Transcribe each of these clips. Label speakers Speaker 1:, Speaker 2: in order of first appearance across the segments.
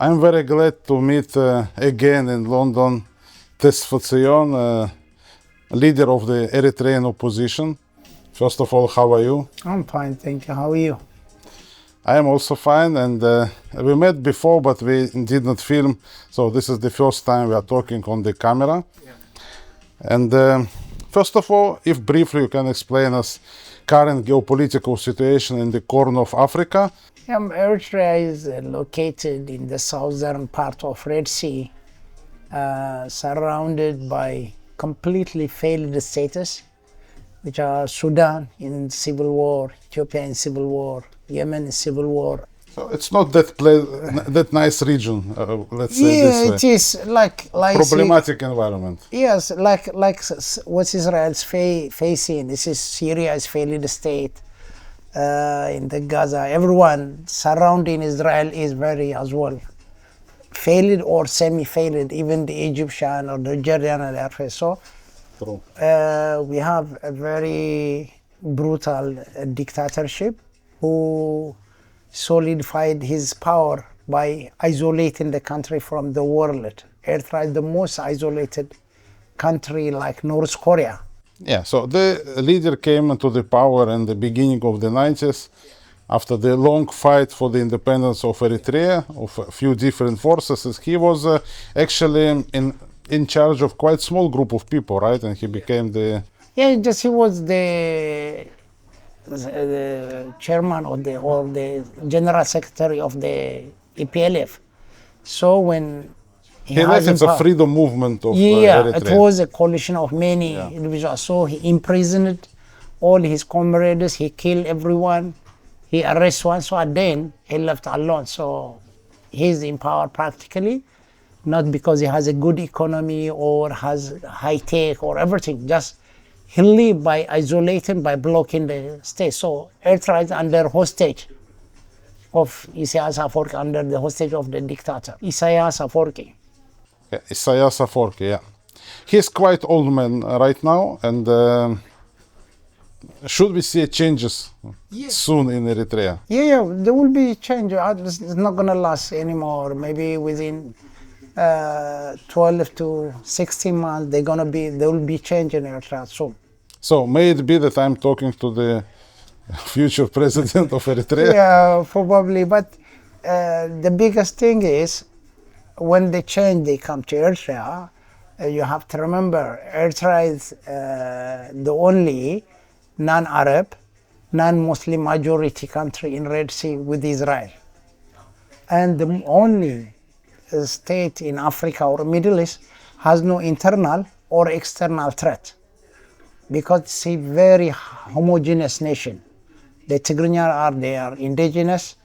Speaker 1: I'm very glad to meet again in London Tesfazion, leader of the Eritrean opposition. First of all, how are you?
Speaker 2: I'm fine, thank you. How are you?
Speaker 1: I am also fine, and we met before, but we did not film, so this is the first time we are talking on the camera. Yeah. And first of all, if briefly you can explain us current geopolitical situation in the Corn of Africa.
Speaker 2: Eritrea is located in the southern part of Red Sea, surrounded by completely failed states, which are Sudan in civil war, Ethiopia in civil war, Yemen in civil war.
Speaker 1: So it's not that nice region, let's say this way.
Speaker 2: Yeah, it is like
Speaker 1: problematic environment.
Speaker 2: Yes, like what Israel's facing. This is Syria's failed state. In the Gaza, everyone surrounding Israel is very as well failed or semi-failed. Even the Egyptian or the Jordanian are so.
Speaker 1: True.
Speaker 2: We have a very brutal dictatorship who solidified his power by isolating the country from the world. Eritrea is the most isolated country, like North Korea.
Speaker 1: Yeah, so the leader came to the power in the beginning of the 90s after the long fight for the independence of Eritrea, of a few different forces. He was actually in charge of quite small group of people, right? And he became the...
Speaker 2: Yeah, he was the chairman or the general secretary of the EPLF. So when
Speaker 1: he left, it's a freedom movement of
Speaker 2: Eritrea.
Speaker 1: Eritrea.
Speaker 2: It was a coalition of many individuals. So he imprisoned all his comrades, he killed everyone, he arrested one, so then he left alone. So he's in power practically, not because he has a good economy or has high tech or everything, just he lived by isolating, by blocking the state. So Eritrea is under hostage of Isaias Afwerki, under the hostage of the dictator, Isaias Afwerki.
Speaker 1: Isaias Afwerki, yeah. He's quite old man right now, and should we see changes soon in Eritrea?
Speaker 2: Yeah, there will be change. It's not going to last anymore. Maybe within 12 to 16 months, there will be change in Eritrea soon.
Speaker 1: So may it be that I'm talking to the future president of Eritrea?
Speaker 2: Yeah, probably. But the biggest thing is, when they change, they come to Eritrea. You have to remember, Eritrea is the only non-Arab, non-Muslim majority country in Red Sea with Israel. And the only state in Africa or Middle East has no internal or external threat, because it's a very homogeneous nation. The Tigrinya they are indigenous,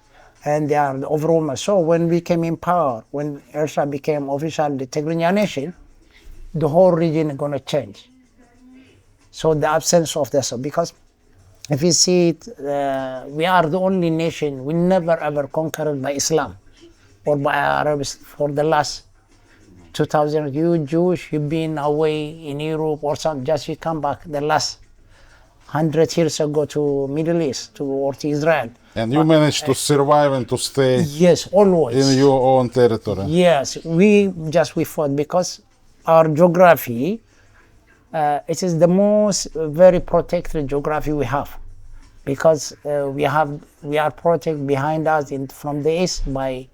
Speaker 2: and they are the overall. So when we came in power, when Eritrea became official the Tigrinya nation, the whole region is going to change. So the absence of this, because if you see it, we are the only nation, we never ever conquered by Islam or by Arabs for the last 2000. You Jewish, you've been away in Europe or something, just you come back the last 100 years ago to Middle East, or to Israel.
Speaker 1: And you managed to survive and to stay.
Speaker 2: Yes, always.
Speaker 1: In your own territory.
Speaker 2: Yes, we fought because our geography, it is the most very protected geography we have, because we are protected behind us from the east by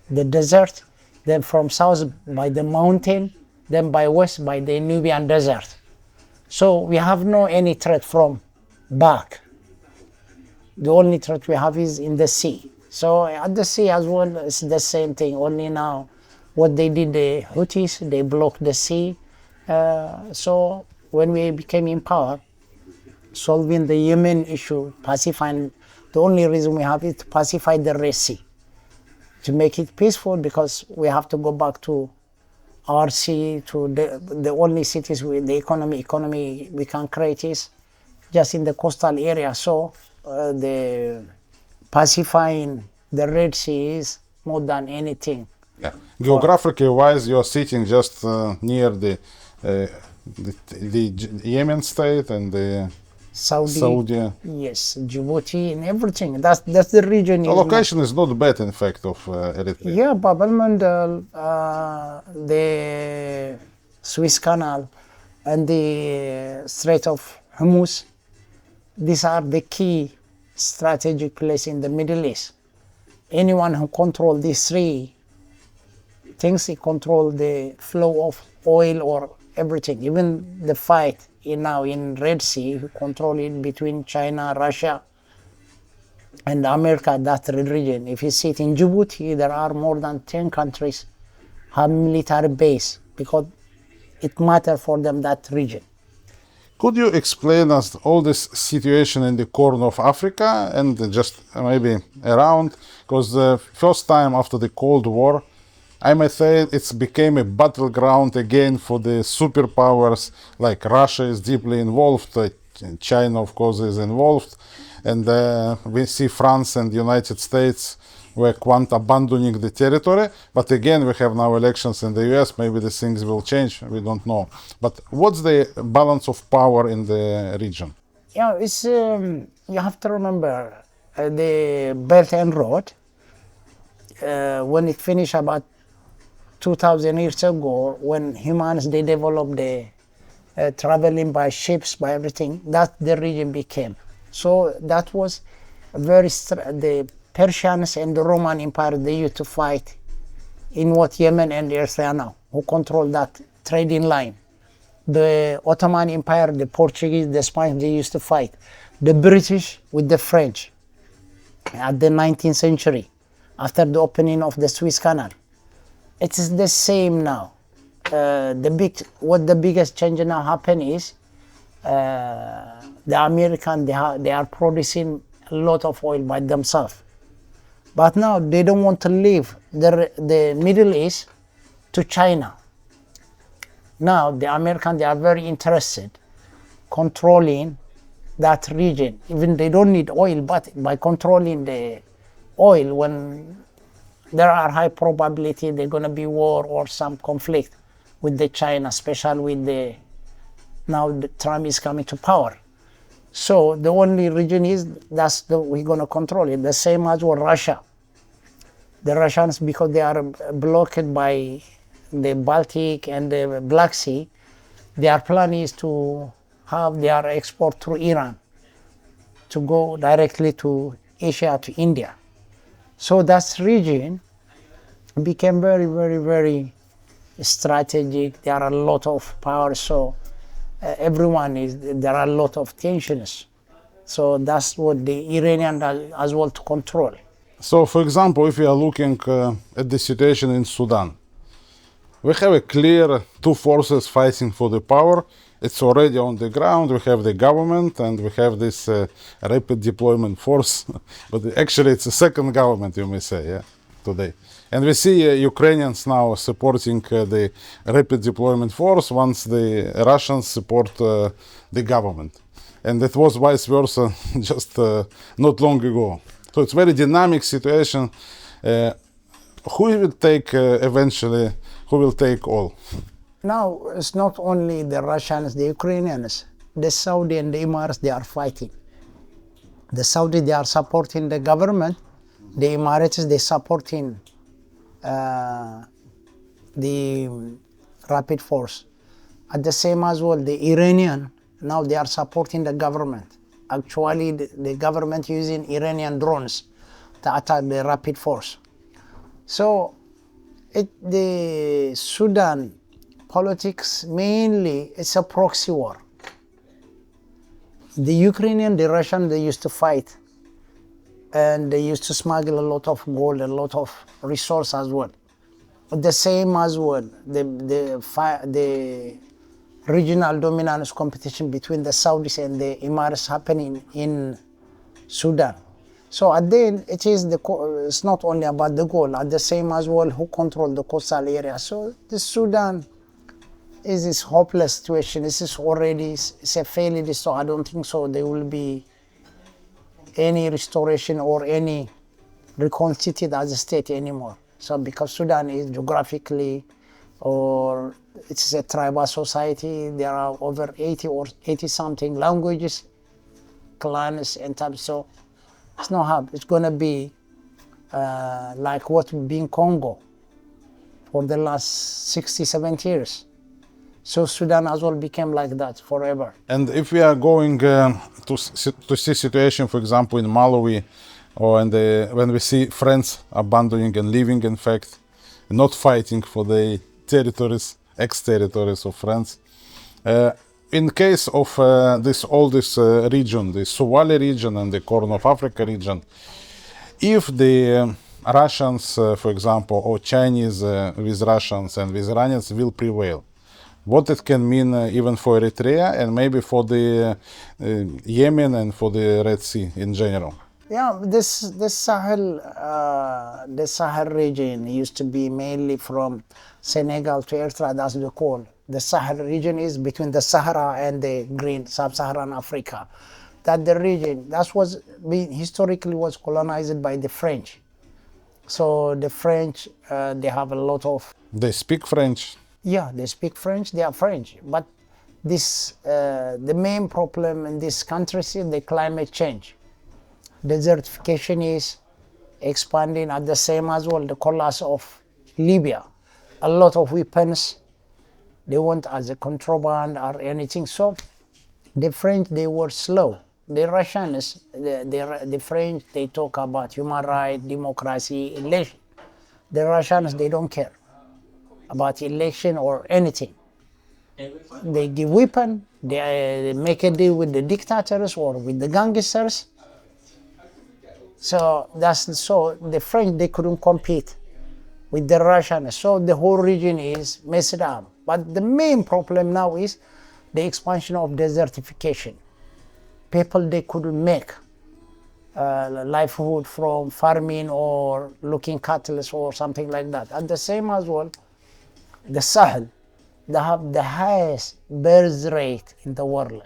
Speaker 2: the desert, then from south by the mountain, then by west by the Nubian desert. So we have no any threat from back. The only threat we have is in the sea. So at the sea as well, it's the same thing. Only now, what they did, the Houthis, they blocked the sea. So when we became in power, solving the Yemen issue, pacifying, the only reason we have is to pacify the Red Sea, to make it peaceful, because we have to go back to our sea, to the only cities with the economy we can create is just in the coastal area. So the pacifying the Red Sea is more than anything.
Speaker 1: Yeah. Geographically wise, you're sitting just near the Yemen state and the Saudi.
Speaker 2: yes, Djibouti, and everything. That's the region.
Speaker 1: The location is not bad, in fact, of Eritrea.
Speaker 2: Yeah, Bab el Mandeb, the Suez Canal, and the Strait of Hormuz. These are the key strategic places in the Middle East. Anyone who controls these three things, he controls the flow of oil or everything. Even the fight now in Red Sea, who control it between China, Russia, and America, that region. If you see it in Djibouti, there are more than 10 countries have military base because it matters for them, that region.
Speaker 1: Could you explain us all this situation in the Corn of Africa and just maybe around? Because the first time after the Cold War, I may say it's became a battleground again for the superpowers, like Russia is deeply involved, China of course is involved, and we see France and the United States were quite abandoning the territory. But again, we have now elections in the US, maybe the things will change, we don't know. But what's the balance of power in the region?
Speaker 2: Yeah, it's, you have to remember the Belt and Road, when it finished about 2,000 years ago, when humans, they developed the traveling by ships, by everything, that the region became. So that was the Persians and the Roman Empire, they used to fight in what Yemen and Eritrea now, who control that trading line. The Ottoman Empire, the Portuguese, the Spanish, they used to fight. The British with the French at the 19th century, after the opening of the Suez Canal. It is the same now. What the biggest change now happen is the American, they are producing a lot of oil by themselves. But now they don't want to leave the Middle East to China. Now the Americans, they are very interested controlling that region. Even they don't need oil, but by controlling the oil, when there are high probability there's going to be war or some conflict with the China, especially with now the Trump is coming to power. So the only region is we're going to control it. The same as with Russia. The Russians, because they are blocked by the Baltic and the Black Sea, their plan is to have their export through Iran to go directly to Asia, to India. So that region became very, very, very strategic. There are a lot of power, so there are a lot of tensions. So that's what the Iranian as well to control.
Speaker 1: So, for example, if we are looking at the situation in Sudan, we have a clear two forces fighting for the power. It's already on the ground. We have the government and we have this rapid deployment force. But actually, it's a second government, you may say, yeah, today. And we see Ukrainians now supporting the rapid deployment force once the Russians support the government. And it was vice versa just not long ago. So it's a very dynamic situation. Who will take eventually, who will take all?
Speaker 2: Now, it's not only the Russians, the Ukrainians, the Saudi and the Emirates, they are fighting. The Saudi, they are supporting the government. The Emirates, they supporting the rapid force. At the same as well, the Iranian, now they are supporting the government. Actually, the government using Iranian drones to attack the rapid force. So, the Sudan politics mainly, it's a proxy war. The Ukrainian, the Russian, they used to fight, and they used to smuggle a lot of gold, a lot of resource as well. But the same as well, the regional dominance competition between the Saudis and the Emirates happening in Sudan. So at the end, it's not only about the gold, at the same as well who control the coastal area. So the Sudan is this hopeless situation. This is already, it's a failure, so I don't think so there will be any restoration or any reconstituted as a state anymore. So because Sudan is geographically, or it's a tribal society, there are over 80 or 80 something languages, clans and types. So it's not hard. It's gonna be like what being Congo for the last 60, 70 years. So Sudan as well became like that forever.
Speaker 1: And if we are going to see situation, for example, in Malawi, or when we see friends abandoning and leaving, in fact, not fighting for the territories, ex-territories of France. In case of this region, the Somali region and the Corn of Africa region, if the Russians, for example, or Chinese with Russians and with Iranians will prevail, what it can mean even for Eritrea and maybe for the Yemen and for the Red Sea in general?
Speaker 2: Yeah, this Sahel region used to be mainly from Senegal to Eritrea. That's the call. The Sahel region is between the Sahara and the green sub-Saharan Africa. That the region historically was colonized by the French. So the French, they have a lot of.
Speaker 1: They speak French.
Speaker 2: Yeah, they speak French. They are French, but the main problem in this country is the climate change. Desertification is expanding at the same as well. The collapse of Libya, a lot of weapons they want as a contraband or anything. So the French, they were slow. The Russians, the French, they talk about human rights, democracy, election. The Russians, they don't care about election or anything. They give weapon, they make a deal with the dictators or with the gangsters. So the French, they couldn't compete with the Russians. So the whole region is messed up. But the main problem now is the expansion of desertification. People, they couldn't make livelihood from farming or looking cattle or something like that. And the same as well, the Sahel, they have the highest birth rate in the world.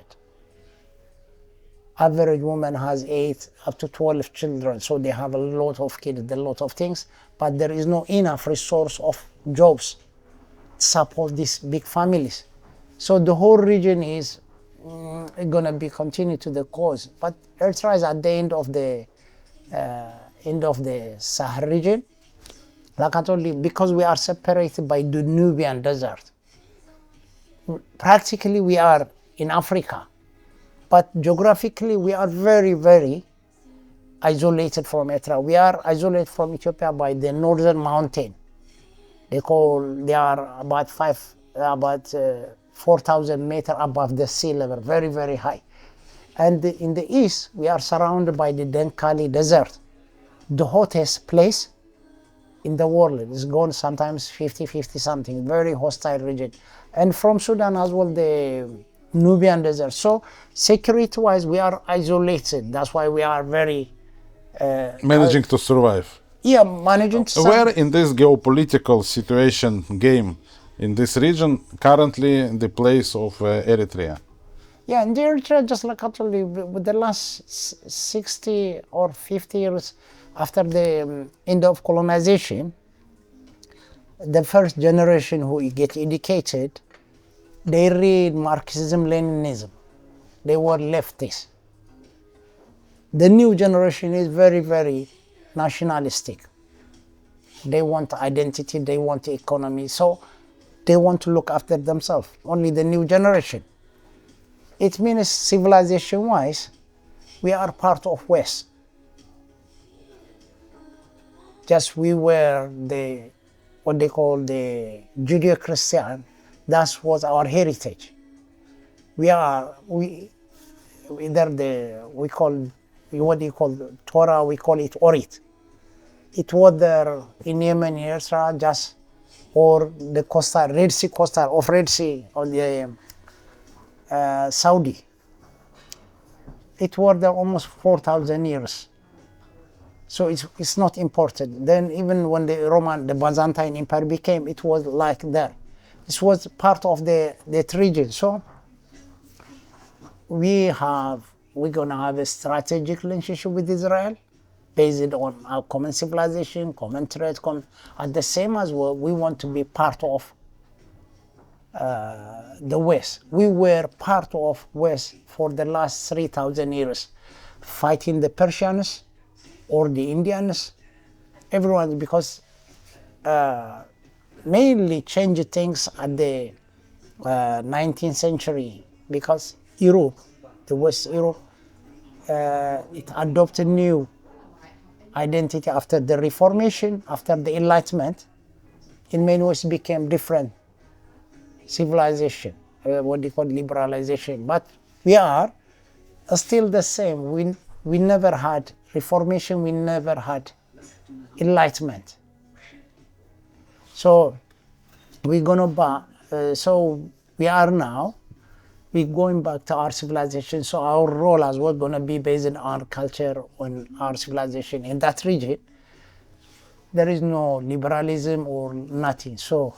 Speaker 2: Average woman has 8 up to 12 children, so they have a lot of kids, a lot of things, but there is no enough resource of jobs to support these big families. So the whole region is going to be continue to the cause. But Eritrea is at the end of the Sahel region. Like I told you, because we are separated by the Nubian desert. Practically we are in Africa, but geographically we are very, very isolated from Eritrea. We are isolated from Ethiopia by the northern mountain. They are about 4,000 meters above the sea level, very, very high. And in the east, we are surrounded by the Denkali Desert, the hottest place in the world. It's gone sometimes 50 something, very hostile region. And from Sudan as well, the Nubian Desert. So security-wise, we are isolated. That's why we are very...
Speaker 1: managing to survive.
Speaker 2: Yeah, managing to survive.
Speaker 1: Where in this geopolitical situation game in this region currently the place of Eritrea?
Speaker 2: Yeah, in Eritrea, just like I told you, with the last 60 or 50 years after the end of colonization, the first generation who get educated, they read Marxism, Leninism. They were leftists. The new generation is very, very nationalistic. They want identity, they want economy, so they want to look after themselves, only the new generation. It means civilization-wise, we are part of West. Just we were what they call the Judeo-Christian. That was our heritage. We call what do you call Torah? We call it Orit. It was there in Yemen, Eritrea, just or the Red Sea coastal of Red Sea or the Saudi. It was there almost 4,000 years. So it's not imported. Then even when the Byzantine Empire became, it was like that. This was part of that region. So we're gonna have a strategic relationship with Israel based on our common civilization, common trade, at the same as well, we want to be part of the West. We were part of West for the last 3,000 years. fighting the Persians or the Indians. Everyone, because mainly changed things at the 19th century, because Europe, the West Europe, it adopted new identity after the Reformation, after the Enlightenment. In many ways became different civilization, what they call liberalization. But we are still the same. We never had Reformation, we never had Enlightenment. So we're gonna so we are now, we're going back to our civilization. So our role as well gonna be based on our culture, on our civilization. In that region, there is no liberalism or nothing. So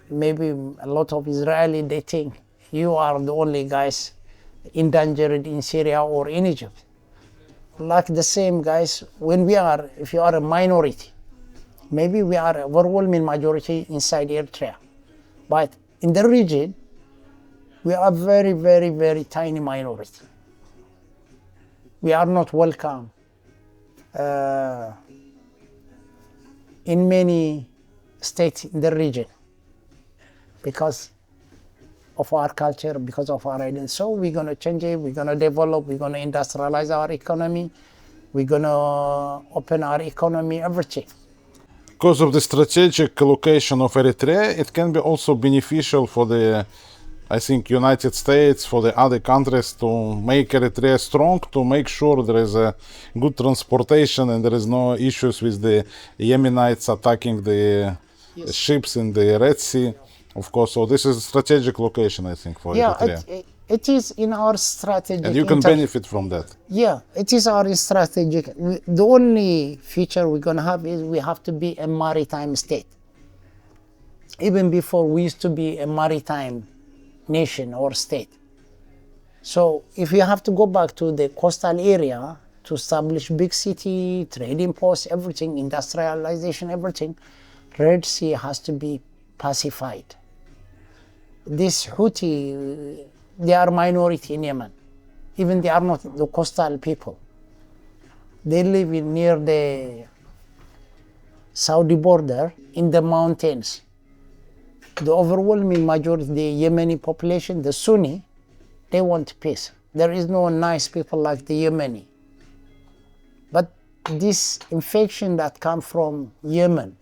Speaker 2: maybe a lot of Israeli, they think you are the only guys endangered in Syria or in Egypt. Like the same guys, if you are a minority, maybe we are an overwhelming majority inside Eritrea. But in the region, we are very, very, very tiny minority. We are not welcome in many states in the region because of our culture, because of our identity. So we're going to change it, we're going to develop, we're going to industrialize our economy, we're going to open our economy, everything.
Speaker 1: Because of the strategic location of Eritrea, it can be also beneficial for the, I think, United States, for the other countries to make Eritrea strong, to make sure there is a good transportation and there is no issues with the Yemenites attacking the ships in the Red Sea. Of course, so this is a strategic location, I think, for Eritrea.
Speaker 2: It is in our strategic.
Speaker 1: And you can benefit from that.
Speaker 2: Yeah, it is our strategic. The only feature we're going to have is we have to be a maritime state. Even before, we used to be a maritime nation or state. So if you have to go back to the coastal area to establish big city, trading posts, everything, industrialization, everything, Red Sea has to be pacified. This Houthi, they are minority in Yemen. Even they are not the coastal people. They live near the Saudi border in the mountains. The overwhelming majority, the Yemeni population, the Sunni, they want peace. There is no nice people like the Yemeni. But this infection that comes from Yemen,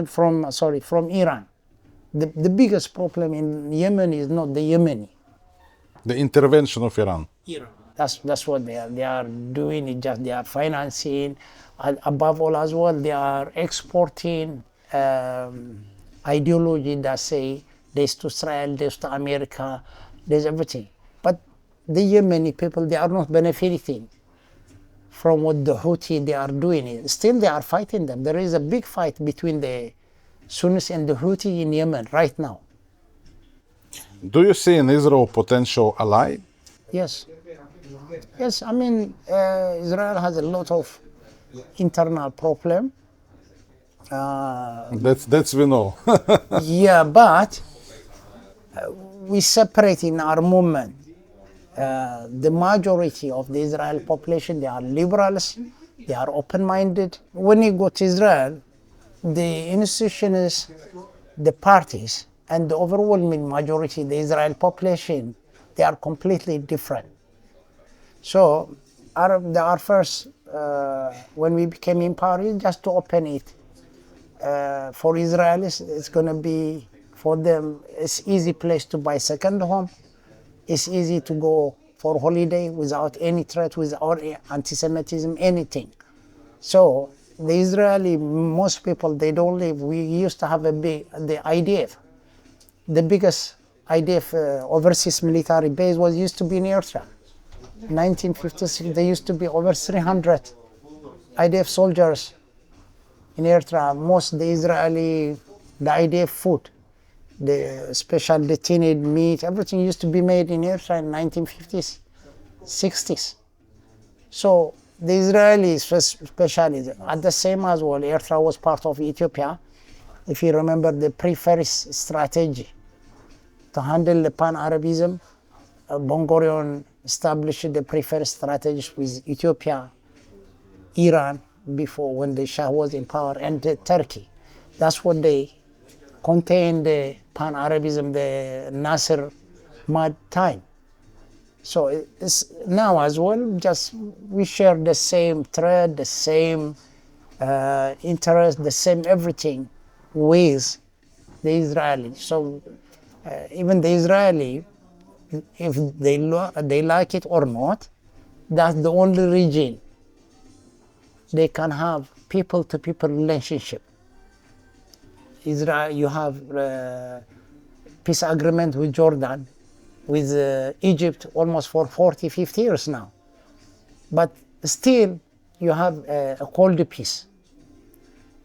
Speaker 2: from Iran. The biggest problem in Yemen is not the Yemeni.
Speaker 1: The intervention of Iran.
Speaker 2: That's what they are doing. It just they are financing. And above all as well, they are exporting ideology that say there's to Israel, there's to America, there's everything. But the Yemeni people, they are not benefiting from what the Houthi they are doing. Still they are fighting them. There is a big fight between the Sunnis and the Houthi in Yemen right now.
Speaker 1: Do you see in Israel potential ally?
Speaker 2: Yes. Yes, Israel has a lot of internal problem.
Speaker 1: That's we know.
Speaker 2: Yeah, but we separate in our movement. The majority of the Israeli population, they are liberals, they are open-minded. When you go to Israel, the institutions, the parties, and the overwhelming majority, the Israeli population, they are completely different. So our first, when we became in power, just to open it. For Israelis, it's going to be, for them, it's easy place to buy second home. It's easy to go for holiday without any threat, without anti-Semitism, anything. So the Israeli, most people, they don't live. We used to have the IDF. The biggest IDF overseas military base used to be in Eritrea. 1956, there used to be over 300 IDF soldiers in Eritrea. Most the IDF food, the special detained meat, everything used to be made in Eritrea in 1950s, 60s. So the Israelis, especially, at the same as well, Eritrea was part of Ethiopia. If you remember the pre-Paris strategy to handle the pan-Arabism, Ben-Gurion established the preferred strategies with Ethiopia, Iran, before when the Shah was in power, and Turkey. That's what they contained the Pan-Arabism, the Nasser mad time. So it's now as well, just we share the same thread, the same interest, the same everything with the Israeli. So even the Israeli, if they like it or not, that's the only region they can have people-to-people relationship. Israel, you have peace agreement with Jordan, with Egypt almost for 40, 50 years now. But still, you have a cold peace.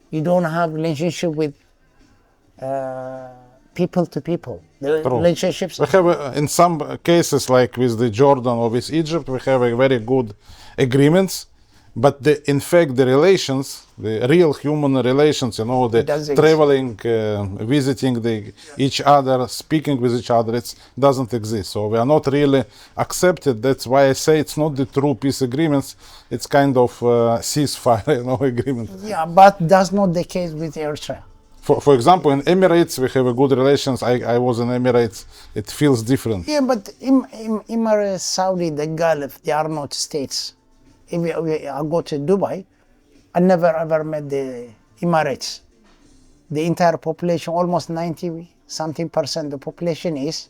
Speaker 2: You don't have relationship with people to people. The
Speaker 1: True.
Speaker 2: relationships.
Speaker 1: We have, in some cases, like with the Jordan or with Egypt, we have a very good agreements. But in fact, the relations, the real human relations, the traveling, visiting each other, speaking with each other, it doesn't exist. So we are not really accepted. That's why I say it's not the true peace agreements. It's kind of ceasefire, agreement.
Speaker 2: Yeah, but that's not the case with Eritrea.
Speaker 1: For example, in Emirates, we have a good relations. I was in Emirates. It feels different.
Speaker 2: Yeah, but in Emirates, Saudi, the Gulf, they are not states. If I go to Dubai, I never ever met the Emirates. The entire population, almost 90-something% the population is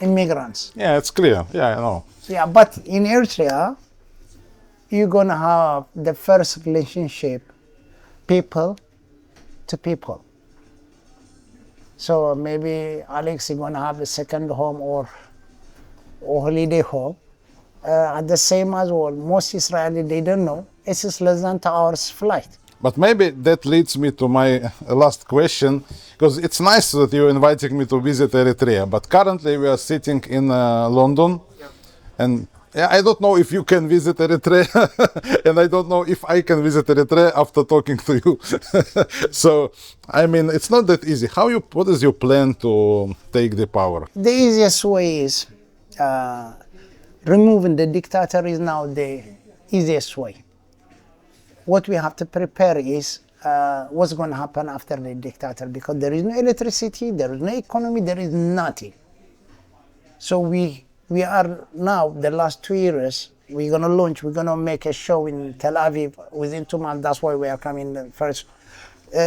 Speaker 2: immigrants.
Speaker 1: Yeah, it's clear. Yeah, I know.
Speaker 2: Yeah, but in Eritrea, you're gonna have the first relationship, people to people. So maybe Alex is gonna have a second home or holiday home. At the same as well, most Israeli, they don't know. It's just less than 2 hours flight.
Speaker 1: But maybe that leads me to my last question, because it's nice that you're inviting me to visit Eritrea, but currently we are sitting in London, and I don't know if you can visit Eritrea, and I don't know if I can visit Eritrea after talking to you. So, I mean, it's not that easy. What is your plan to take the power?
Speaker 2: The easiest way is removing the dictator is now the easiest way. What we have to prepare is what's going to happen after the dictator, because there is no electricity, there is no economy, there is nothing. So we are now, the last 2 years, we're going to make a show in Tel Aviv within 2 months. That's why we are coming first.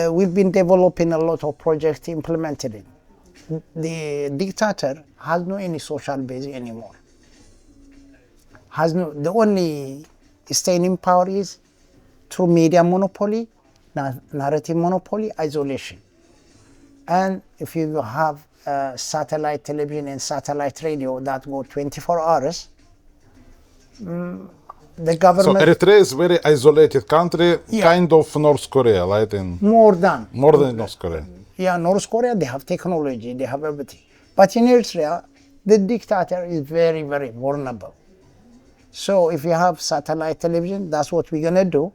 Speaker 2: We've been developing a lot of projects, implemented it. The dictator has no any social base anymore. The only staying in power is through media monopoly, narrative monopoly, isolation. And if you have satellite television and satellite radio that go 24 hours, the government...
Speaker 1: So Eritrea is a very isolated country, kind of North Korea, right?
Speaker 2: More than
Speaker 1: North Korea.
Speaker 2: Yeah, North Korea, they have technology, they have everything. But in Eritrea, the dictator is very, very vulnerable. So if you have satellite television, that's what we're going to do.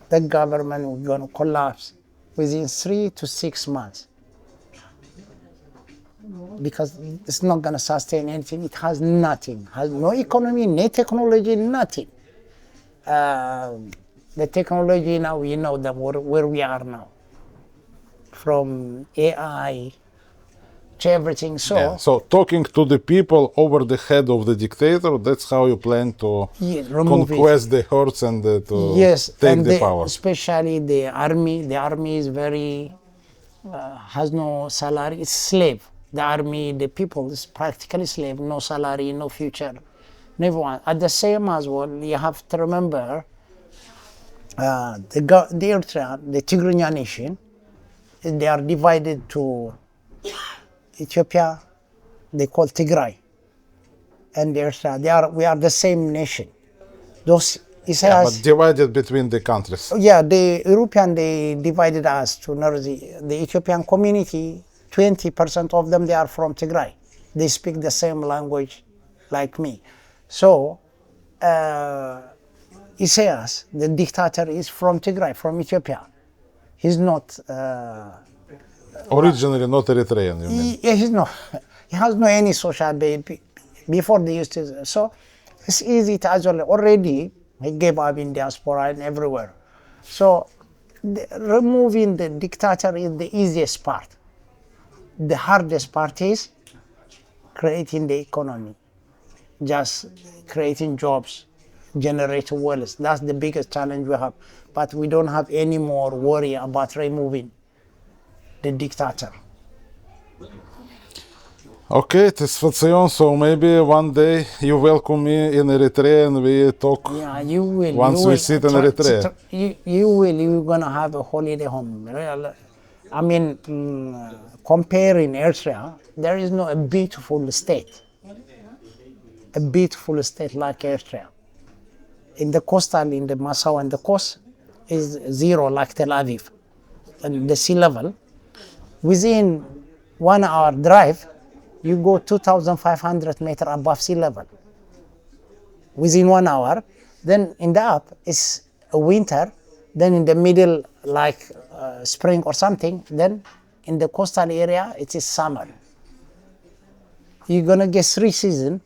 Speaker 2: The government is going to collapse within 3 to 6 months. Because it's not going to sustain anything. It has nothing. Has no economy, no technology, nothing. The technology now, you know where we are now. From AI to everything.
Speaker 1: So talking to the people over the head of the dictator, that's how you plan to conquest the hordes and to take the power.
Speaker 2: Especially the army. The army is very, has no salary, it's slave. The army, the people is practically slave, no salary, no future, never one. At the same as well, you have to remember the Eritrea, the Tigrinya nation, they are divided to Ethiopia, they call Tigray, and Eritrea. We are the same nation. Those
Speaker 1: but divided between the countries.
Speaker 2: Yeah, the European, they divided us to the Ethiopian community. 20% of them, they are from Tigray. They speak the same language like me. So, Isaias, the dictator, is from Tigray, from Ethiopia. He's not...
Speaker 1: Originally not Eritrean, you mean?
Speaker 2: Yeah, he's not. He has no any social baby. Before they used to, so it's easy to isolate. Already he gave up in diaspora and everywhere. So removing the dictator is the easiest part. The hardest part is creating the economy, just creating jobs, generate wealth. That's the biggest challenge we have. But we don't have any more worry about removing the dictator.
Speaker 1: Okay, Tesfazion, so maybe one day you welcome me in Eritrea and we talk.
Speaker 2: Yeah, you will.
Speaker 1: Once
Speaker 2: you
Speaker 1: we
Speaker 2: will.
Speaker 1: sit in Eritrea.
Speaker 2: You will. You're gonna have a holiday home. I mean, comparing Eritrea, there is no a beautiful state. A beautiful state like Eritrea. In the coastal, in the Massaw and the coast, is zero like Tel Aviv. And the sea level, within 1 hour drive, you go 2,500 meters above sea level. Within 1 hour, then in the up is a winter, then in the middle like spring or something, then in the coastal area it is summer. You're gonna get 3 seasons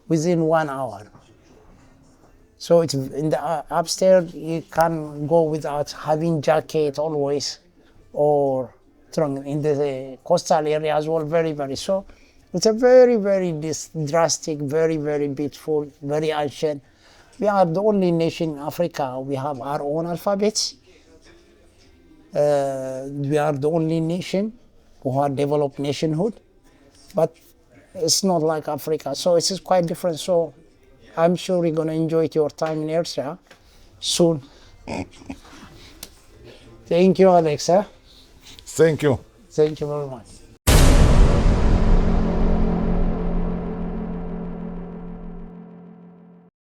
Speaker 2: within 1 hour. So it's in the upstairs you can go without having jacket always, or in the coastal area as well, very, very. So it's a very, very drastic, very, very beautiful, very ancient. We are the only nation in Africa, we have our own alphabets. We are the only nation who have developed nationhood, but it's not like Africa. So it's quite different. So I'm sure you're going to enjoy your time in Eritrea soon. Thank you, Alex.
Speaker 1: Thank you.
Speaker 2: Thank you very much.